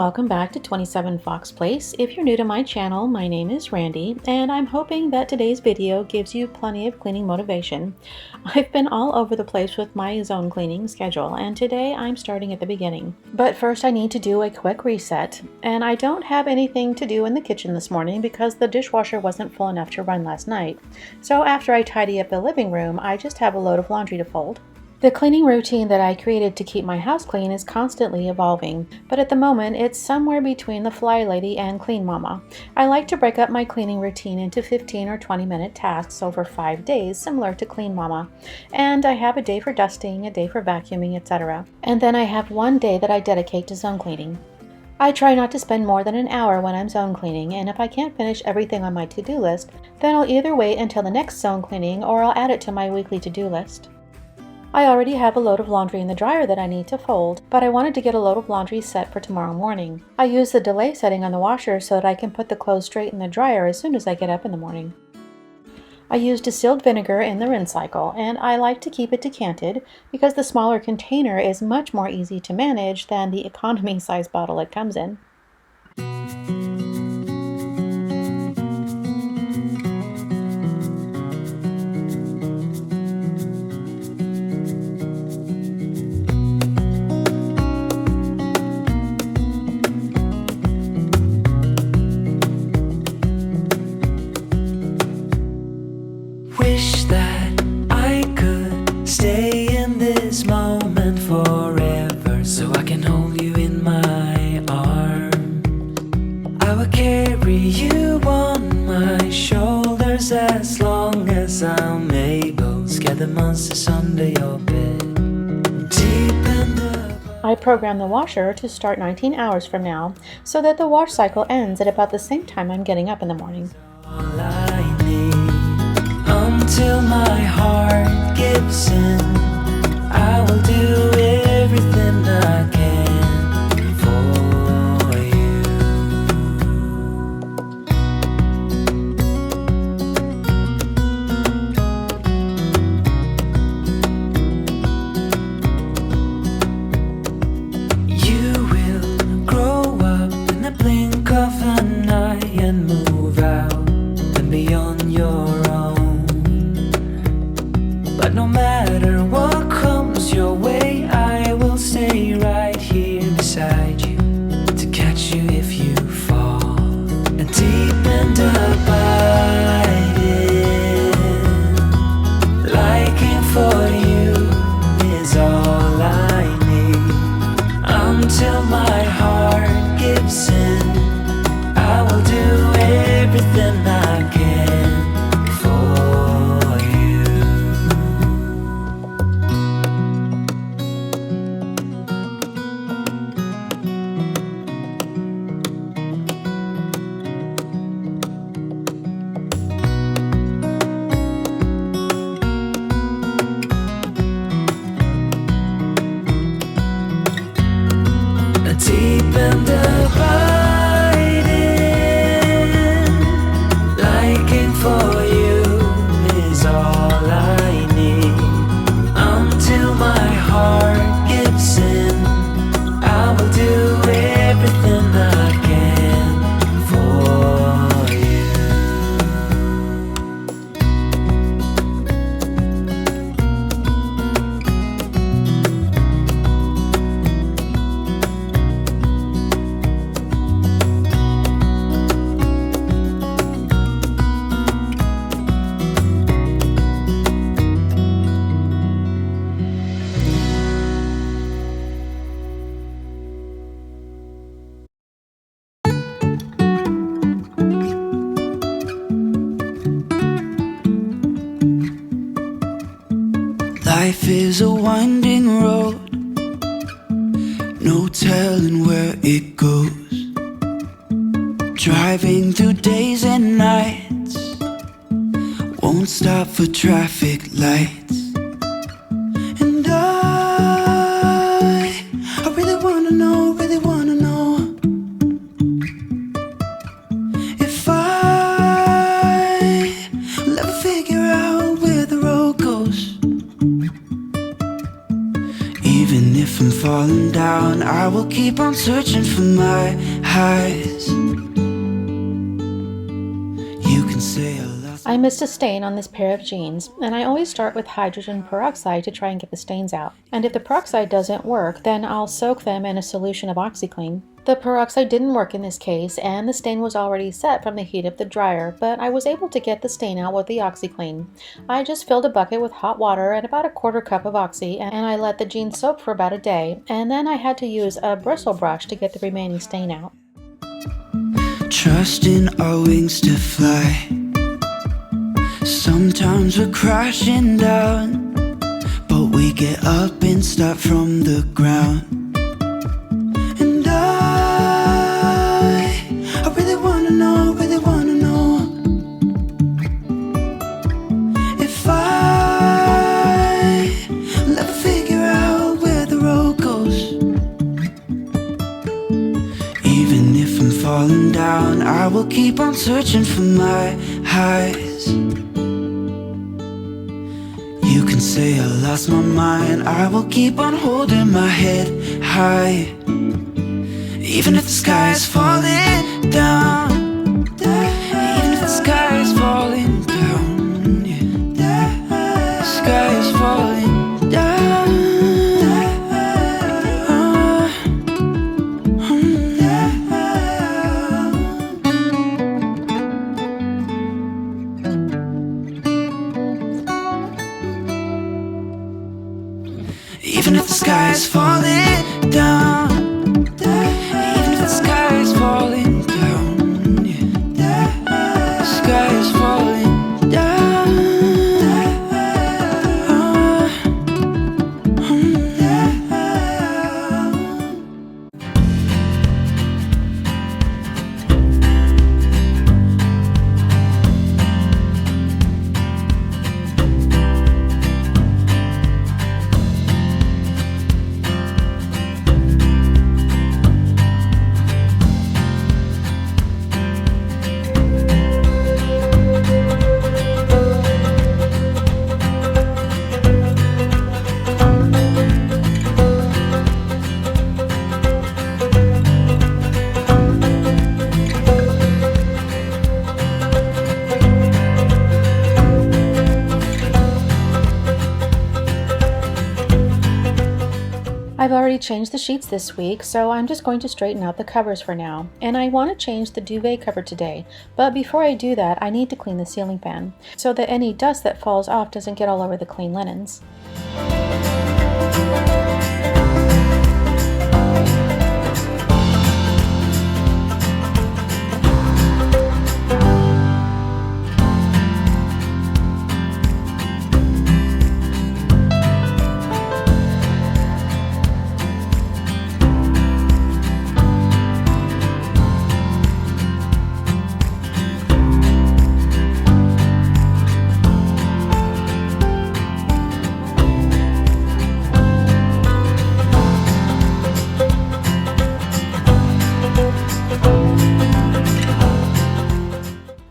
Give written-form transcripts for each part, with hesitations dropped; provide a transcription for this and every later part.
welcome back to 27 Fox Place. If you're new to my channel, my name is Randy, and I'm hoping that today's video gives you plenty of cleaning motivation. I've been all over the place with my zone cleaning schedule, and today I'm starting at the beginning. But first I need to do a quick reset, and I don't have anything to do in the kitchen this morning because the dishwasher wasn't full enough to run last night. So after I tidy up the living room, I just have a load of laundry to fold. The cleaning routine that I created to keep my house clean is constantly evolving, but at the moment it's somewhere between the Fly Lady and Clean Mama. I like to break up my cleaning routine into 15 or 20-minute tasks over 5 days, similar to Clean Mama. And I have a day for dusting, a day for vacuuming, etc. And then I have one day that I dedicate to zone cleaning. I try not to spend more than an hour when I'm zone cleaning, and if I can't finish everything on my to-do list, then I'll either wait until the next zone cleaning or I'll add it to my weekly to-do list. I already have a load of laundry in the dryer that I need to fold, but I wanted to get a load of laundry set for tomorrow morning. I use the delay setting on the washer so that I can put the clothes straight in the dryer as soon as I get up in the morning. I use distilled vinegar in the rinse cycle, and I like to keep it decanted because the smaller container is much more easy to manage than the economy size bottle it comes in. Wish that I could stay in this moment forever, so I can hold you in my arms. I will carry you on my shoulders as long as I'm able. Scare the monsters under your bed. Deep in the... I programmed the washer to start 19 hours from now so that the wash cycle ends at about the same time I'm getting up in the morning. all I need. Until my heart gives in, I will do everything I can for you. You will grow up in the blink of an eye and move out and beyond your own. But no matter what comes your way, I will stay right here beside you to catch you if you fall. And deep and abiding, liking for you is all I need. Until my heart gives in, I will do everything I can for you. Deep and abiding, liking for you is all I need. Until my heart gives in, I will do everything I can for you. Life is a winding road, no telling where it goes. Driving through days and nights, won't stop for traffic lights. And I really wanna know if I will ever figure out where the road goes. Even if I'm far falling down, I will keep on searching for my highs. You can say I lost. I missed a stain on this pair of jeans, and I always start with hydrogen peroxide to try and get the stains out. And if the peroxide doesn't work, then I'll soak them in a solution of OxyClean. The peroxide didn't work in this case, and the stain was already set from the heat of the dryer, but I was able to get the stain out with the OxyClean. I just filled a bucket with hot water and about a quarter cup of Oxy, and I let the jeans soak for about a day, and then I had to use a bristle brush to get the remaining stain out. Trusting our wings to fly. Sometimes we're crashing down, but we get up and start from the ground. And I really wanna know, if I'll ever figure out where the road goes. Even if I'm falling down, I will keep on searching for my highs. You can say I lost my mind, I will keep on holding my head high. Even if the sky is falling down, even if the sky is falling down, yeah. The sky is falling down. Even if the sky is falling down, even if the sky is falling down, yeah. The sky is falling down. I've already changed the sheets this week, so I'm just going to straighten out the covers for now. And I want to change the duvet cover today, but before I do that, I need to clean the ceiling fan, so that any dust that falls off doesn't get all over the clean linens.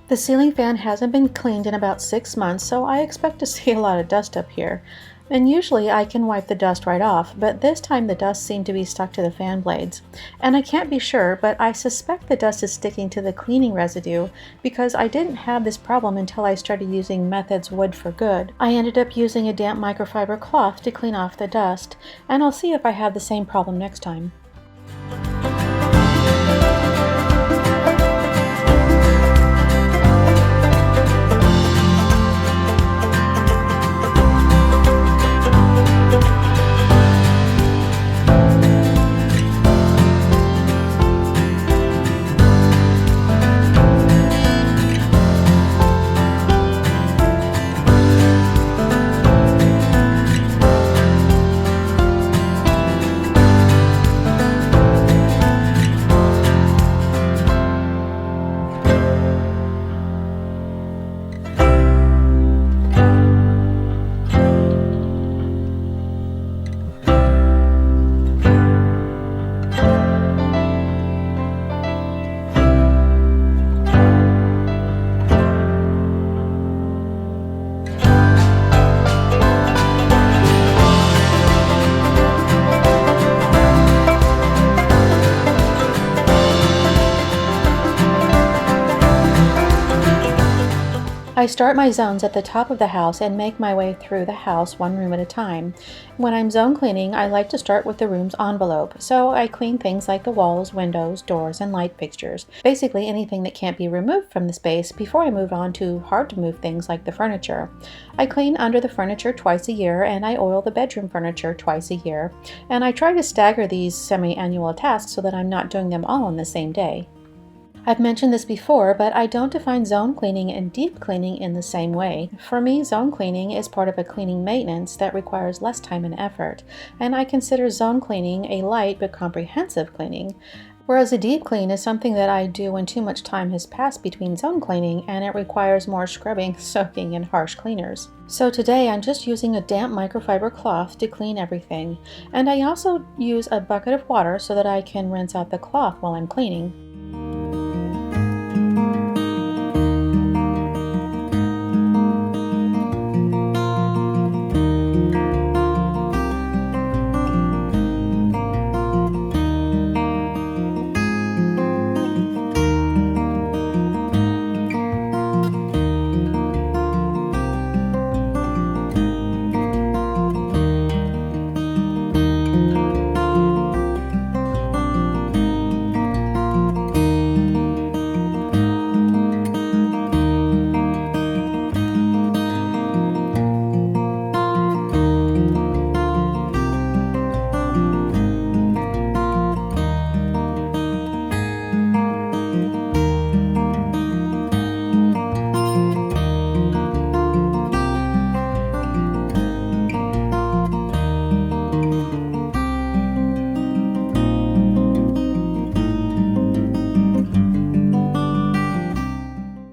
The ceiling fan hasn't been cleaned in about 6 months, so I expect to see a lot of dust up here. And usually I can wipe the dust right off, but this time the dust seemed to be stuck to the fan blades. And I can't be sure, but I suspect the dust is sticking to the cleaning residue because I didn't have this problem until I started using Methods Wood for Good. I ended up using a damp microfiber cloth to clean off the dust, and I'll see if I have the same problem next time. I start my zones at the top of the house and make my way through the house one room at a time. When I'm zone cleaning, I like to start with the room's envelope, so I clean things like the walls, windows, doors, and light fixtures, basically anything that can't be removed from the space before I move on to hard-to-move things like the furniture. I clean under the furniture twice a year, and I oil the bedroom furniture twice a year, and I try to stagger these semi-annual tasks so that I'm not doing them all on the same day. I've mentioned this before, but I don't define zone cleaning and deep cleaning in the same way. For me, zone cleaning is part of a cleaning maintenance that requires less time and effort, and I consider zone cleaning a light but comprehensive cleaning. Whereas a deep clean is something that I do when too much time has passed between zone cleaning and it requires more scrubbing, soaking, and harsh cleaners. So today I'm just using a damp microfiber cloth to clean everything, and I also use a bucket of water so that I can rinse out the cloth while I'm cleaning.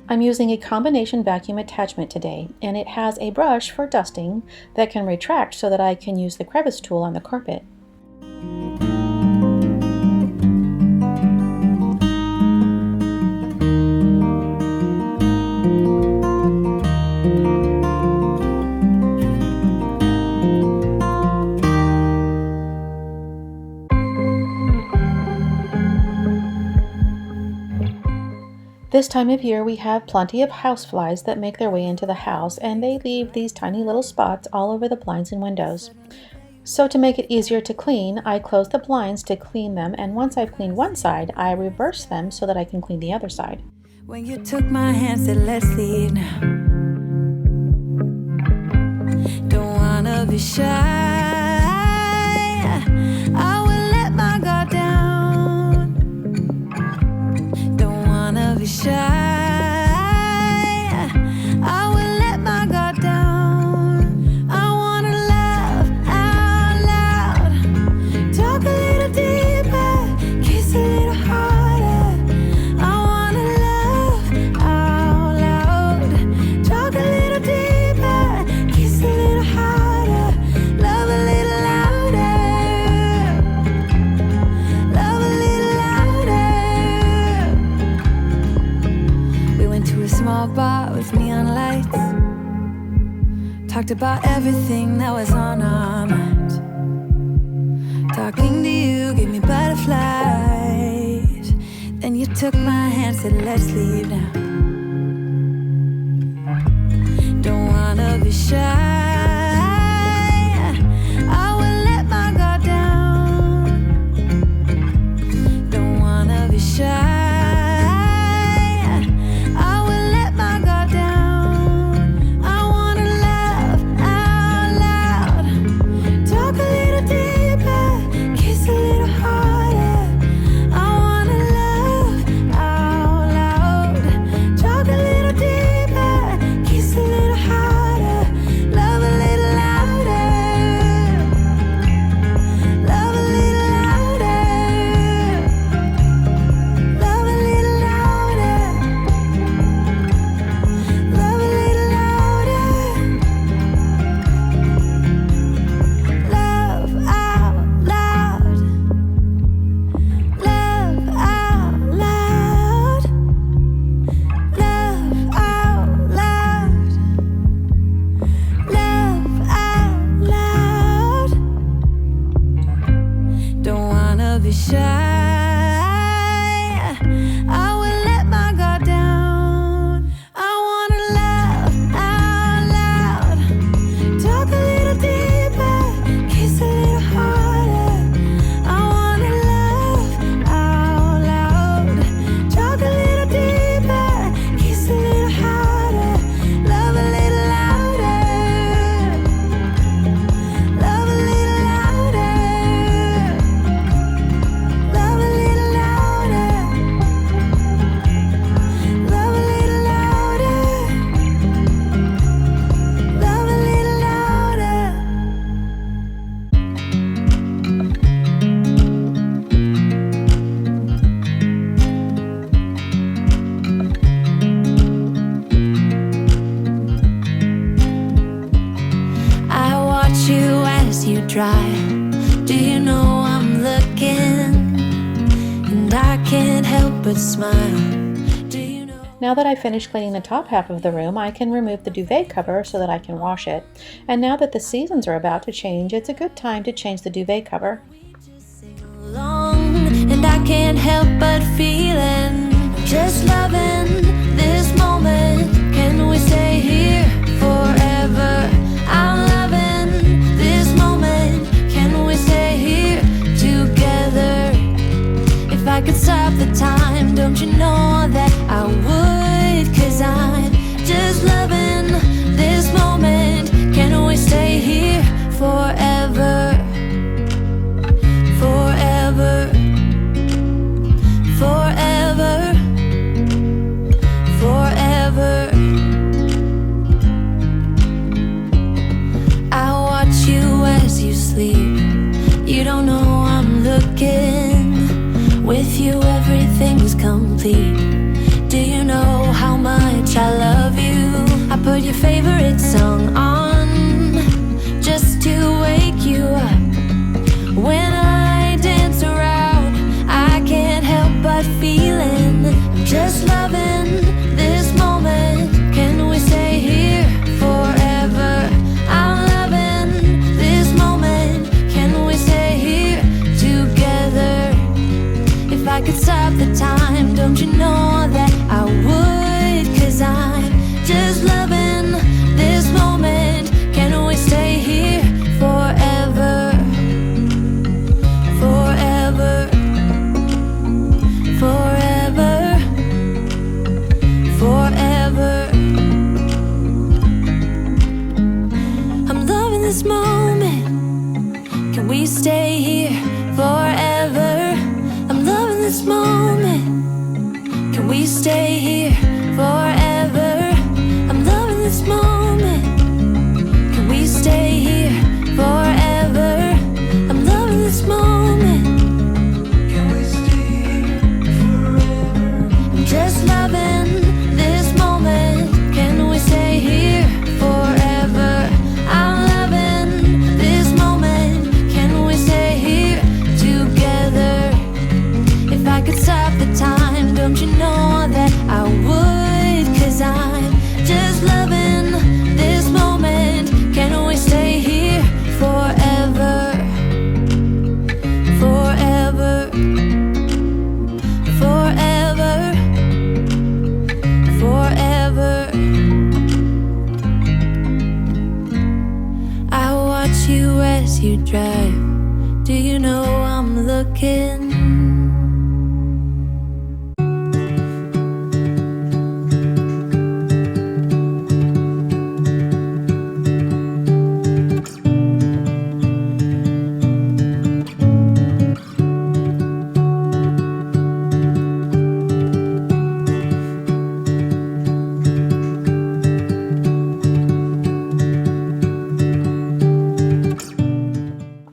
I'm using a combination vacuum attachment today, and it has a brush for dusting that can retract so that I can use the crevice tool on the carpet. This time of year we have plenty of houseflies that make their way into the house, and they leave these tiny little spots all over the blinds and windows. So to make it easier to clean, I close the blinds to clean them, and once I've cleaned one side, I reverse them so that I can clean the other side. When you took my hand, said let's leave now. Don't wanna be shy. I will let my guard down. Don't wanna be shy. I will let my guard down. I wanna laugh out loud. Talk a little deeper, kiss a little harder. I wanna laugh out loud. Talk a little deeper, kiss a little harder. Love a little louder. Love a little louder. We went to a small bar with neon lights. Talked about everything that was on our mind. Talking to you gave me butterflies. Then you took my hand, said let's leave now. Don't wanna be shy. I will let my guard down. Don't wanna be shy. I will let my guard down. I wanna laugh out loud. Talk a little deeper, kiss a little harder. I wanna laugh out loud. Talk a little deeper, kiss a little harder. Love a dry. Do you know I'm looking, and I can't help but smile? Now that I've finished cleaning the top half of the room, I can remove the duvet cover so that I can wash it. And now that the seasons are about to change, it's a good time to change the duvet cover. And I can't help but feeling, just loving this moment. Can we stay here forever? I'm loving this moment. Can we stay here together? If I could stop the time, don't you know that I would? 'Cause I'm just loving this moment. Can we stay here forever? Forever, forever, forever. I watch you as you sleep. You don't know I'm looking. With you everything's complete. Do you know how much I love you? I put your favorite song on just to wake you up. When I dance around, I can't help but feeling, I'm just loving this moment. Can we stay here forever? I'm loving this moment. Can we stay here together? If I could stop the time, don't you know that I would? 'Cause I'm just loving this moment. Can we stay here forever? Forever, forever, forever. I'm loving this moment. Can we stay here forever? I'm loving this moment. Can we stay here forever? I'm loving this moment. Can we stay here forever? I'm loving this moment. Can we stay here forever? I'm just loving this moment. Can we stay here forever? I'm loving this moment. Can we stay here together? If I could stop the time, don't you know that I would? 'Cause I'm just loving this moment. Can we stay here forever? Forever, forever, forever. I watch you as you drive. Do you know I'm looking?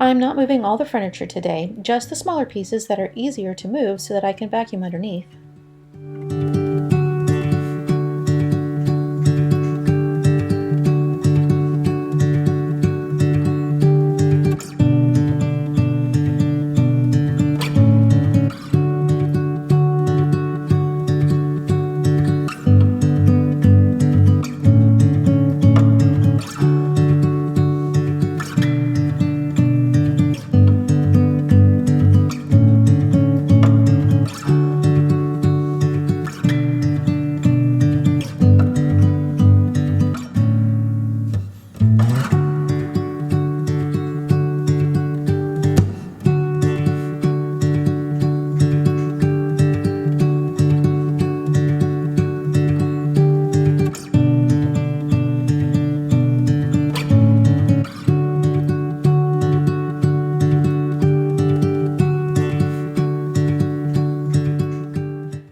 I'm not moving all the furniture today, just the smaller pieces that are easier to move so that I can vacuum underneath.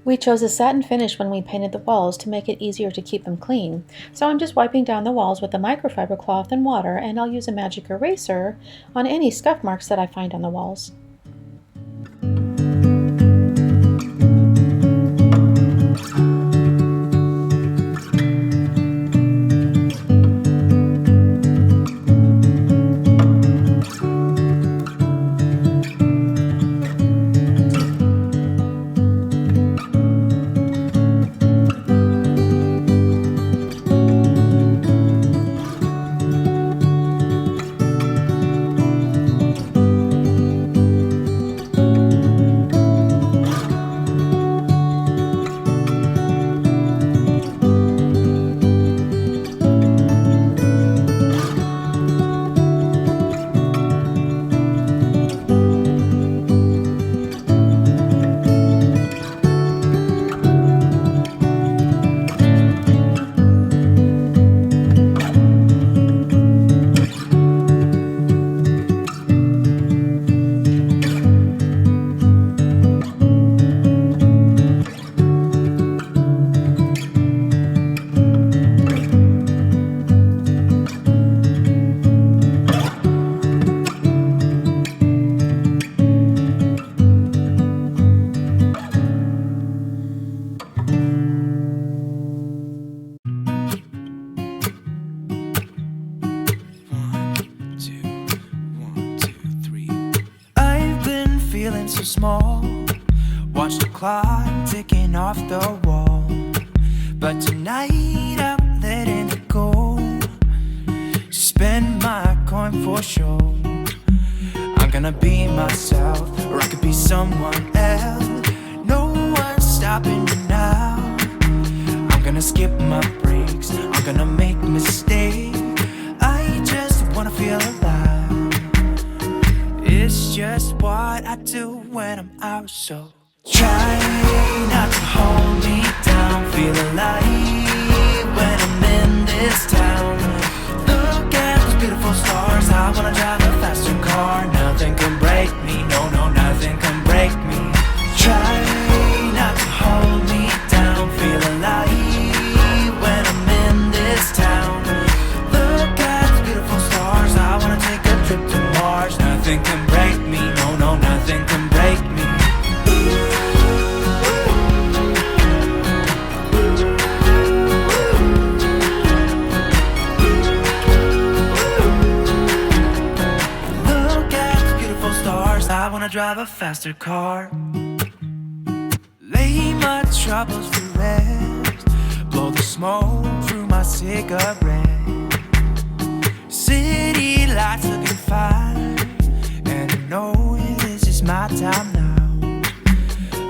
We chose a satin finish when we painted the walls to make it easier to keep them clean. So I'm just wiping down the walls with a microfiber cloth and water, and I'll use a magic eraser on any scuff marks that I find on the walls. small. Watch the clock ticking off the wall. But tonight I'm letting it go. Spend my coin for sure. I'm gonna be myself, or I could be someone else. No one's stopping me now. I'm gonna skip my breaks, I'm gonna make mistakes. I just wanna feel alive. It's just what I do when I'm out, so try not to hold me down. Feel alive when I'm in this town. Look at those beautiful stars. I wanna drive a faster car. Nothing can break me, no, no, nothing can break me. Try not to hold me down. Feel alive when I'm in this town. Look at those beautiful stars. I wanna take a trip to Mars. Nothing can break me, no, no, nothing can break me. I wanna drive a faster car. Lay my troubles to rest. Blow the smoke through my cigarette. City lights looking fine, and I know this is my time now.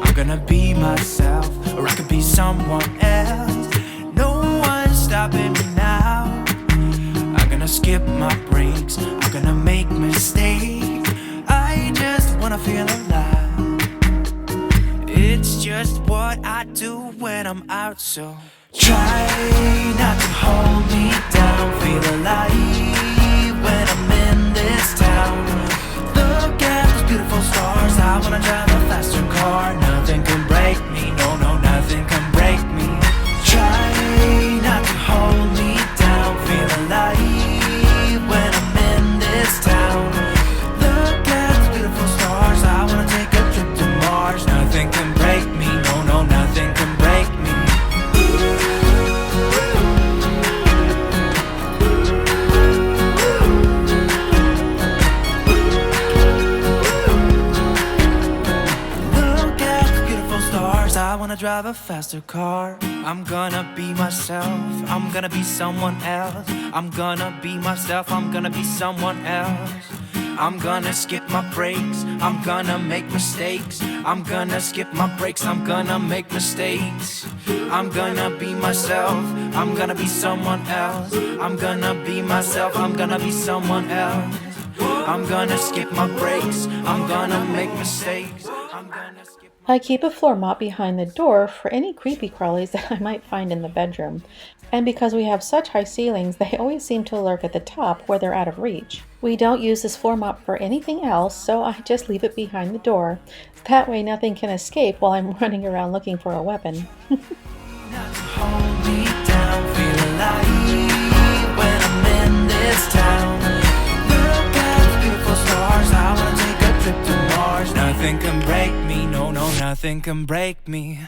I'm gonna be myself, or I could be someone else. No one's stopping me now. I'm gonna skip my breaks, I'm gonna make mistakes. I just wanna feel alive. It's just what I do when I'm out, so try not to hold me down. Feel alive when I'm in this town. Look at those beautiful stars. I wanna drive a faster car. Nothing can break me, no, no, nothing can break me. Try not to hold me down. Feel alive when I'm in this town. I wanna take a trip to Mars. Nothing can break me, no, no, nothing can break me. Look at the beautiful stars. I wanna drive a faster car. I'm gonna be myself, I'm gonna be someone else. I'm gonna be myself, I'm gonna be someone else. I'm gonna skip my breaks, I'm gonna make mistakes. I'm gonna skip my breaks, I'm gonna make mistakes. I'm gonna be myself, I'm gonna be someone else. I'm gonna be myself, I'm gonna be someone else. I'm gonna skip my breaks, I'm gonna make mistakes. I keep a floor mop behind the door for any creepy crawlies that I might find in the bedroom. And because we have such high ceilings, they always seem to lurk at the top where they're out of reach. We don't use this floor mop for anything else, so I just leave it behind the door. That way nothing can escape while I'm running around looking for a weapon. Hold me down, feel alive when I'm in this town. Look at the beautiful stars. I wanna take a trip to Mars. Nothing can break me, no, no, nothing can break me.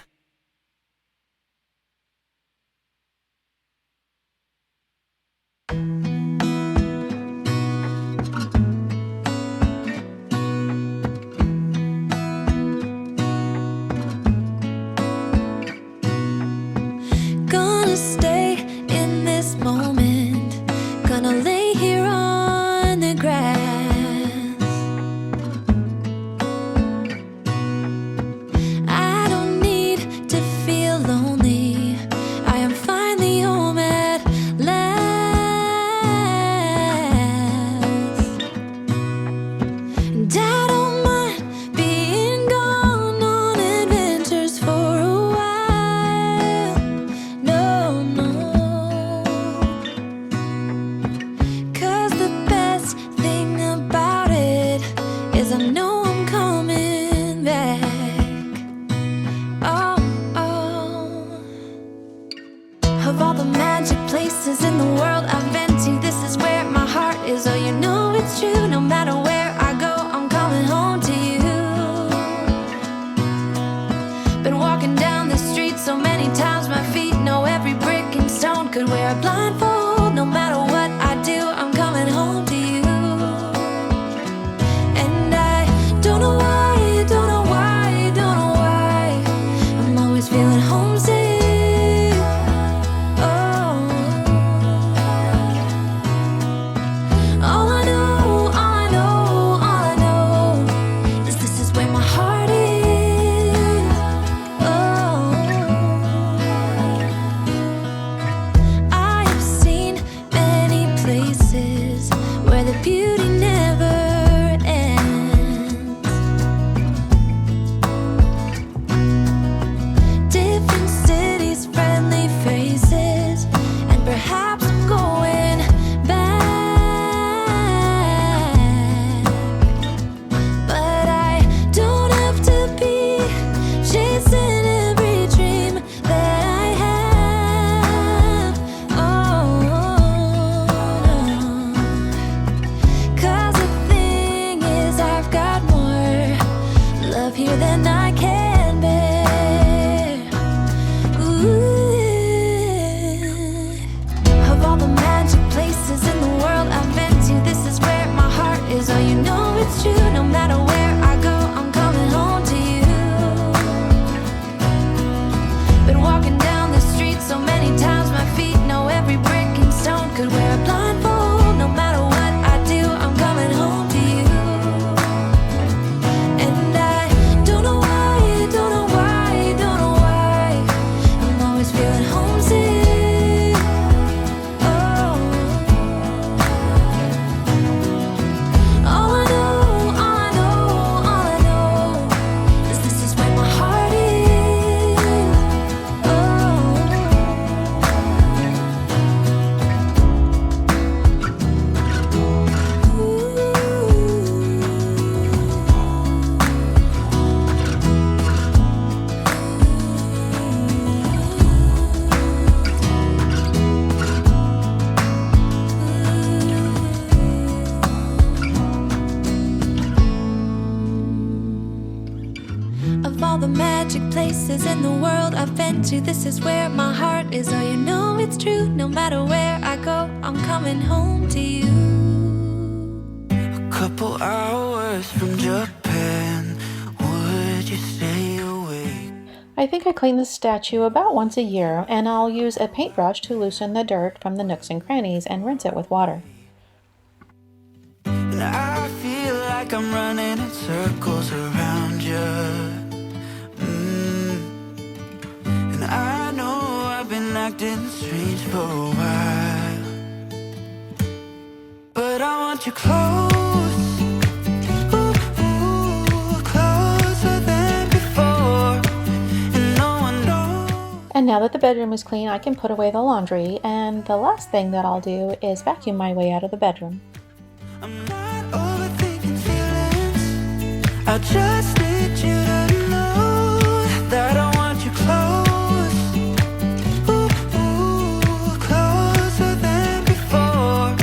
Gonna stay in this moment. Gonna lay here on the grass. I don't need to feel lonely. I am finally home at last. And I don't mind being gone on adventures for a while. No, no. 'Cause the best thing about it is I know I'm coming back. Oh, oh. Of all the magic places in the world I've been to, this is where my heart is. Oh, you know it's true. No matter where I go, I'm coming home to you. Been walking down the street so many times, my feet know every brick and stone. Could wear a blindfold. No matter what I do, I'm coming home to you. And I don't know why, don't know places in the world I've been to. This is where my heart is. Oh, you know it's true. No matter where I go, I'm coming home to you. A couple hours from Japan, would you stay awake? I think I clean the statue about once a year, and I'll use a paintbrush to loosen the dirt from the nooks and crannies and rinse it with water. And I feel like I'm running in circles around you. And I know I've been acting strange for a while, but I want you close, ooh, closer than before, and no one knows. And now that the bedroom is clean, I can put away the laundry, and the last thing that I'll do is vacuum my way out of the bedroom. I'm not overthinking feelings, I just need you to know that I want you close, ooh, closer than before.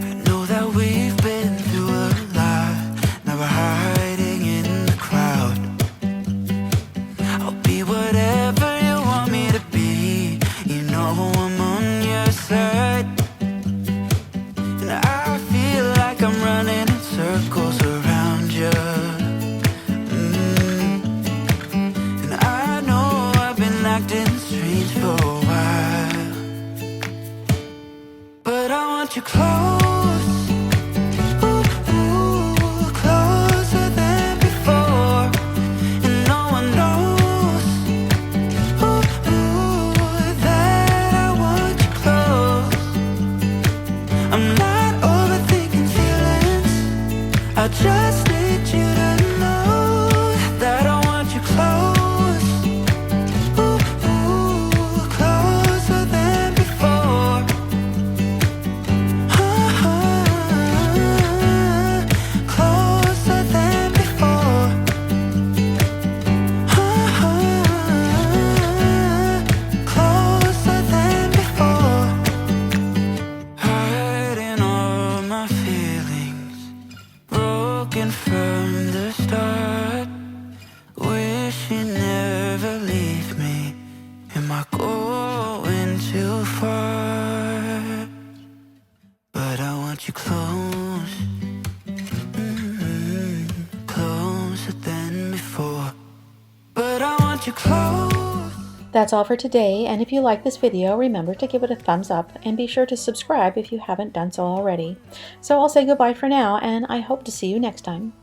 I know that we've been through a lot, now we're hiding in the crowd. I'll be whatever you want me to be, you know I'm on your side. And I feel like I'm running in circles around you. And I know I've been acting strange for a while, but I want you close, ooh, closer than before, and no one knows, ooh, that I want you close. I'm not overthinking feelings, I just need you to know that I want you close, ooh, closer than before. Closer than before. Closer than before. Hiding all my feelings, broken from the start. Wish you never leave me. Am I going too far? But I want you close, closer than before. But I want you close. That's all for today, and if you like this video, remember to give it a thumbs up and be sure to subscribe if you haven't done so already. So I'll say goodbye for now, and I hope to see you next time.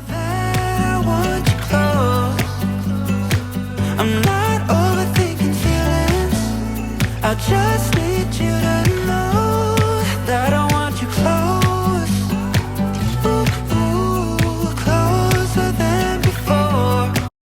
That I want you close. I'm not overthinking feelings, I just need you to know